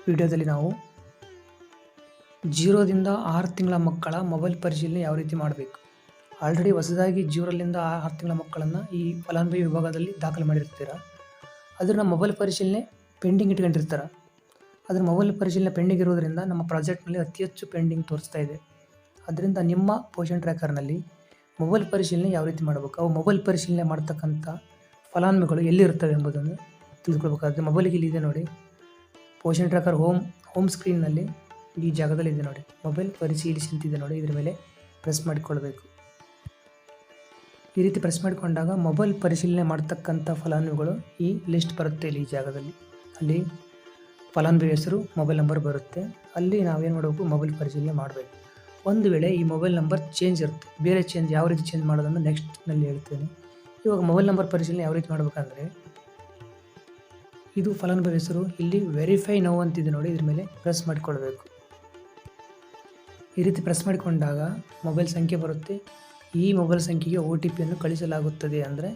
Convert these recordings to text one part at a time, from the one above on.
ವಿಡಿಯೋದಲ್ಲಿ ನಾವು 0ರಿಂದ 6 ತಿಂಗಳ ಮಕ್ಕಳ ಮೊಬೈಲ್ ಪರಿಶೀಲನೆ ಯಾವ ರೀತಿ ಮಾಡಬೇಕು. ಆಲ್ರೆಡಿ ಹೊಸದಾಗಿ 0ರಿಂದ 6 ತಿಂಗಳ ಮಕ್ಕಳನ್ನು ಈ ಫಲಾನುಭವಿ ವಿಭಾಗದಲ್ಲಿ ದಾಖಲು ಮಾಡಿರ್ತೀರ. ಅದನ್ನು ಮೊಬೈಲ್ ಪರಿಶೀಲನೆ ಪೆಂಡಿಂಗ್ ಇಟ್ಕೊಂಡಿರ್ತಾರೆ. ಅದರ ಮೊಬೈಲ್ ಪರಿಶೀಲನೆ ಪೆಂಡಿಂಗ್ ಇರೋದರಿಂದ ನಮ್ಮ ಪ್ರಾಜೆಕ್ಟ್ನಲ್ಲಿ ಅತಿ ಹೆಚ್ಚು ಪೆಂಡಿಂಗ್ ತೋರಿಸ್ತಾ ಇದೆ. ಅದರಿಂದ ನಿಮ್ಮ ಪೋಷನ್ ಟ್ರ್ಯಾಕರ್ನಲ್ಲಿ ಮೊಬೈಲ್ ಪರಿಶೀಲನೆ ಯಾವ ರೀತಿ ಮಾಡಬೇಕು, ಅವು ಮೊಬೈಲ್ ಪರಿಶೀಲನೆ ಮಾಡ್ತಕ್ಕಂಥ ಫಲಾನುಭವಿಗಳು ಎಲ್ಲಿರ್ತವೆ ಎಂಬುದನ್ನು ತಿಳಿದುಕೊಳ್ಬೇಕಾಗುತ್ತೆ. ಮೊಬೈಲಿಗೆ ಇಲ್ಲಿದೆ ನೋಡಿ, ಪೋಷನ್ ಟ್ರ್ಯಾಕರ್ ಹೋಮ್ ಸ್ಕ್ರೀನ್ನಲ್ಲಿ ಈ ಜಾಗದಲ್ಲಿ ಇದೆ ನೋಡಿ, ಮೊಬೈಲ್ ಪರಿಶೀಲಿಸಿ ಅಂತಿದೆ ನೋಡಿ. ಇದ್ರ ಮೇಲೆ ಪ್ರೆಸ್ ಮಾಡಿಕೊಳ್ಬೇಕು. ಈ ರೀತಿ ಪ್ರೆಸ್ ಮಾಡಿಕೊಂಡಾಗ ಮೊಬೈಲ್ ಪರಿಶೀಲನೆ ಮಾಡ್ತಕ್ಕಂಥ ಫಲಾನುಭವಿಗಳು ಈ ಲಿಸ್ಟ್ ಬರುತ್ತೆ. ಇಲ್ಲಿ ಈ ಜಾಗದಲ್ಲಿ ಅಲ್ಲಿ ಫಲಾನುಭವಿ ಹೆಸರು, ಮೊಬೈಲ್ ನಂಬರ್ ಬರುತ್ತೆ. ಅಲ್ಲಿ ನಾವೇನು ಮಾಡಬೇಕು, ಮೊಬೈಲ್ ಪರಿಶೀಲನೆ ಮಾಡಬೇಕು. ಒಂದು ವೇಳೆ ಈ ಮೊಬೈಲ್ ನಂಬರ್ ಚೇಂಜ್ ಇರುತ್ತೆ, ಬೇರೆ ಚೇಂಜ್ ಯಾವ ರೀತಿ ಚೇಂಜ್ ಮಾಡೋದನ್ನು ನೆಕ್ಸ್ಟ್ನಲ್ಲಿ ಹೇಳ್ತೇನೆ. ಇವಾಗ ಮೊಬೈಲ್ ನಂಬರ್ ಪರಿಶೀಲನೆ ಯಾವ ರೀತಿ ಮಾಡಬೇಕಂದ್ರೆ, ಇದು ಫಲಾನುಭವಿ ಹೆಸರು, ಇಲ್ಲಿ ವೆರಿಫೈ ನೌ ಅಂತಿದೆ ನೋಡಿ, ಇದ್ರ ಮೇಲೆ ಪ್ರೆಸ್ ಮಾಡಿಕೊಳ್ಬೇಕು. ಈ ರೀತಿ ಪ್ರೆಸ್ ಮಾಡಿಕೊಂಡಾಗ ಮೊಬೈಲ್ ಸಂಖ್ಯೆ ಬರುತ್ತೆ. ಈ ಮೊಬೈಲ್ ಸಂಖ್ಯೆಗೆ OTP ಯನ್ನು ಕಳಿಸಲಾಗುತ್ತದೆ. ಅಂದರೆ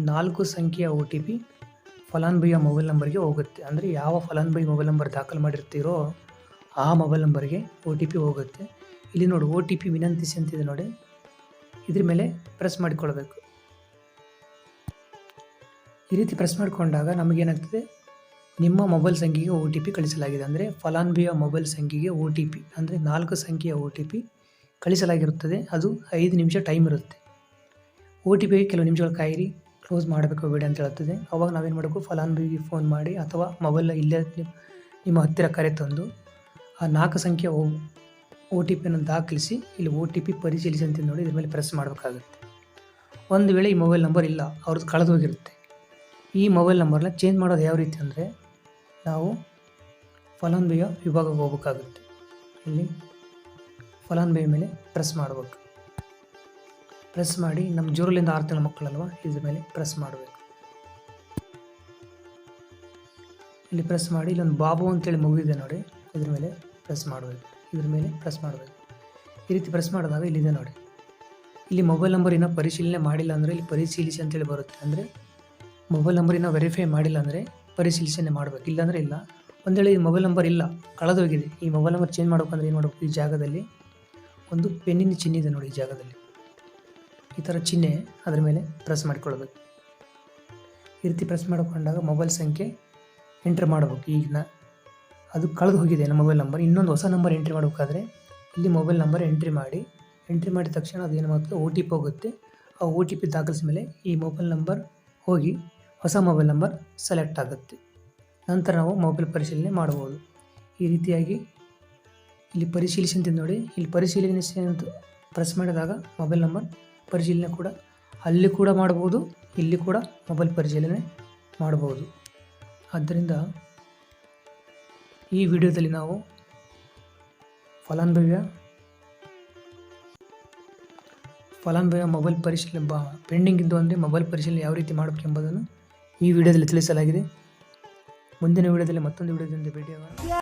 4 ಸಂಖ್ಯೆಯ OTP ಫಲಾನುಭವಿಯ ಮೊಬೈಲ್ ನಂಬರ್ಗೆ ಹೋಗುತ್ತೆ. ಅಂದರೆ ಯಾವ ಫಲಾನುಭವಿ ಮೊಬೈಲ್ ನಂಬರ್ ದಾಖಲು ಮಾಡಿರ್ತೀರೋ ಆ ಮೊಬೈಲ್ ನಂಬರ್ಗೆ OTP ಹೋಗುತ್ತೆ. ಇಲ್ಲಿ ನೋಡಿ OTP ವಿನಂತಿಸಿ ಅಂತಿದೆ ನೋಡಿ, ಇದ್ರ ಮೇಲೆ ಪ್ರೆಸ್ ಮಾಡಿಕೊಳ್ಬೇಕು. ಈ ರೀತಿ ಪ್ರೆಸ್ ಮಾಡಿಕೊಂಡಾಗ ನಮಗೇನಾಗ್ತದೆ, ನಿಮ್ಮ ಮೊಬೈಲ್ ಸಂಖ್ಯೆಗೆ OTP ಕಳಿಸಲಾಗಿದೆ. ಅಂದರೆ ಫಲಾನುಭವಿಯ ಮೊಬೈಲ್ ಸಂಖ್ಯೆಗೆ OTP ಅಂದರೆ 4 ಸಂಖ್ಯೆಯ OTP ಕಳಿಸಲಾಗಿರುತ್ತದೆ. ಅದು 5 ನಿಮಿಷ ಟೈಮ್ ಇರುತ್ತೆ. OTPಗೆ ಕೆಲವು ನಿಮಿಷಗಳು ಕಾಯಿರಿ, ಕ್ಲೋಸ್ ಮಾಡಬೇಕು ವಿಡಿಯೋ ಅಂತ ಹೇಳ್ತದೆ. ಅವಾಗ ನಾವೇನು ಮಾಡಬೇಕು, ಫಲಾನುಭವಿಗೆ ಫೋನ್ ಮಾಡಿ ಅಥವಾ ಮೊಬೈಲ್ ಇಲ್ಲೇ ನಿಮ್ಮ ಹತ್ತಿರ ಕರೆ ತಂದು ಆ 4 ಸಂಖ್ಯೆಯ OTPಯನ್ನು ದಾಖಲಿಸಿ ಇಲ್ಲಿ OTP ಪರಿಶೀಲಿಸಿ ಅಂತ ನೋಡಿ, ಇದ್ರ ಮೇಲೆ ಪ್ರೆಸ್ ಮಾಡಬೇಕಾಗುತ್ತೆ. ಒಂದು ವೇಳೆ ಈ ಮೊಬೈಲ್ ನಂಬರ್ ಇಲ್ಲ, ಅವ್ರದ್ದು ಕಳೆದು ಹೋಗಿರುತ್ತೆ. ಈ ಮೊಬೈಲ್ ನಂಬರ್ನ ಚೇಂಜ್ ಮಾಡೋದು ಯಾವ ರೀತಿ ಅಂದರೆ, ನಾವು ಫಲಾನುಭವಿಯ ವಿಭಾಗಕ್ಕೆ ಹೋಗಬೇಕಾಗುತ್ತೆ. ಇಲ್ಲಿ ಫಲಾನುಭವಿ ಮೇಲೆ ಪ್ರೆಸ್ ಮಾಡಬೇಕು. ಪ್ರೆಸ್ ಮಾಡಿ ನಮ್ಮ 0ರಿಂದ 6 ತಿಂಗಳ ಮಕ್ಕಳಲ್ವ, ಇದ್ರ ಮೇಲೆ ಪ್ರೆಸ್ ಮಾಡಬೇಕು. ಇಲ್ಲಿ ಪ್ರೆಸ್ ಮಾಡಿ ಇಲ್ಲೊಂದು ಬಾಬು ಅಂತೇಳಿ ಮಗುವಿದೆ ನೋಡಿ, ಇದ್ರ ಮೇಲೆ ಪ್ರೆಸ್ ಮಾಡಬೇಕು. ಇದ್ರ ಮೇಲೆ ಪ್ರೆಸ್ ಮಾಡಬೇಕು. ಈ ರೀತಿ ಪ್ರೆಸ್ ಮಾಡಿದಾಗ ಇಲ್ಲಿದೆ ನೋಡಿ, ಇಲ್ಲಿ ಮೊಬೈಲ್ ನಂಬರ್ ಇನ್ನೂ ಪರಿಶೀಲನೆ ಮಾಡಿಲ್ಲ ಅಂದರೆ ಇಲ್ಲಿ ಪರಿಶೀಲಿಸಿ ಅಂತೇಳಿ ಬರುತ್ತೆ. ಅಂದರೆ ಮೊಬೈಲ್ ನಂಬರ್ ಇನ್ನೂ ವೆರಿಫೈ ಮಾಡಿಲ್ಲ ಅಂದರೆ ಪರಿಶೀಲನೆ ಮಾಡಬೇಕು, ಇಲ್ಲಾಂದರೆ ಇಲ್ಲ. ಒಂದು ವೇಳೆ ಈ ಮೊಬೈಲ್ ನಂಬರ್ ಇಲ್ಲ, ಕಳೆದೋಗಿದೆ, ಈ ಮೊಬೈಲ್ ನಂಬರ್ ಚೇಂಜ್ ಮಾಡ್ಬೇಕಂದ್ರೆ ಏನು ಮಾಡಬೇಕು, ಈ ಜಾಗದಲ್ಲಿ ಒಂದು ಪೆನ್ನಿನ ಚಿಹ್ನೆ ಇದೆ ನೋಡಿ, ಈ ಜಾಗದಲ್ಲಿ ಈ ಥರ ಚಿಹ್ನೆ ಅದರ ಮೇಲೆ ಪ್ರೆಸ್ ಮಾಡಿಕೊಳ್ಬೇಕು. ಈ ರೀತಿ ಪ್ರೆಸ್ ಮಾಡಿಕೊಂಡಾಗ ಮೊಬೈಲ್ ಸಂಖ್ಯೆ ಎಂಟ್ರಿ ಮಾಡಬೇಕು. ಈಗ ಅದು ಕಳೆದು ಹೋಗಿದೆ ನಮ್ಮ ಮೊಬೈಲ್ ನಂಬರ್, ಇನ್ನೊಂದು ಹೊಸ ನಂಬರ್ ಎಂಟ್ರಿ ಮಾಡಬೇಕಾದ್ರೆ ಇಲ್ಲಿ ಮೊಬೈಲ್ ನಂಬರ್ ಎಂಟ್ರಿ ಮಾಡಿದ ತಕ್ಷಣ ಅದು ಏನು ಮಾಡ್ತದೆ, OTP ಹೋಗುತ್ತೆ. ಆ OTP ದಾಖಲಿಸಿದ ಮೇಲೆ ಈ ಮೊಬೈಲ್ ನಂಬರ್ ಹೋಗಿ ಹೊಸ ಮೊಬೈಲ್ ನಂಬರ್ ಸೆಲೆಕ್ಟ್ ಆಗುತ್ತೆ. ನಂತರ ನಾವು ಮೊಬೈಲ್ ಪರಿಶೀಲನೆ ಮಾಡ್ಬೋದು. ಈ ರೀತಿಯಾಗಿ ಇಲ್ಲಿ ಪರಿಶೀಲಿಸಿ ಅಂತ ನೋಡಿ, ಇಲ್ಲಿ ಪರಿಶೀಲನೆ ಅಂತ ಪ್ರೆಸ್ ಮಾಡಿದಾಗ ಮೊಬೈಲ್ ನಂಬರ್ ಪರಿಶೀಲನೆ ಕೂಡ ಅಲ್ಲಿ ಕೂಡ ಮಾಡ್ಬೋದು, ಇಲ್ಲಿ ಕೂಡ ಮೊಬೈಲ್ ಪರಿಶೀಲನೆ ಮಾಡ್ಬೋದು. ಆದ್ದರಿಂದ ಈ ವಿಡಿಯೋದಲ್ಲಿ ನಾವು ಫಲಾನುಭವಿಯ ಮೊಬೈಲ್ ಪರಿಶೀಲನೆ ಪೆಂಡಿಂಗ್ ಇದ್ದು ಅಂದರೆ ಮೊಬೈಲ್ ಪರಿಶೀಲನೆ ಯಾವ ರೀತಿ ಮಾಡಬೇಕೆಂಬುದನ್ನು ಈ ವಿಡಿಯೋದಲ್ಲಿ ತಿಳಿಸಲಾಗಿದೆ. ಮುಂದಿನ ವಿಡಿಯೋದಲ್ಲಿ ಮತ್ತೊಂದು ವಿಡಿಯೋದಿಂದ ಭೇಟಿಯಾಗೋಣ.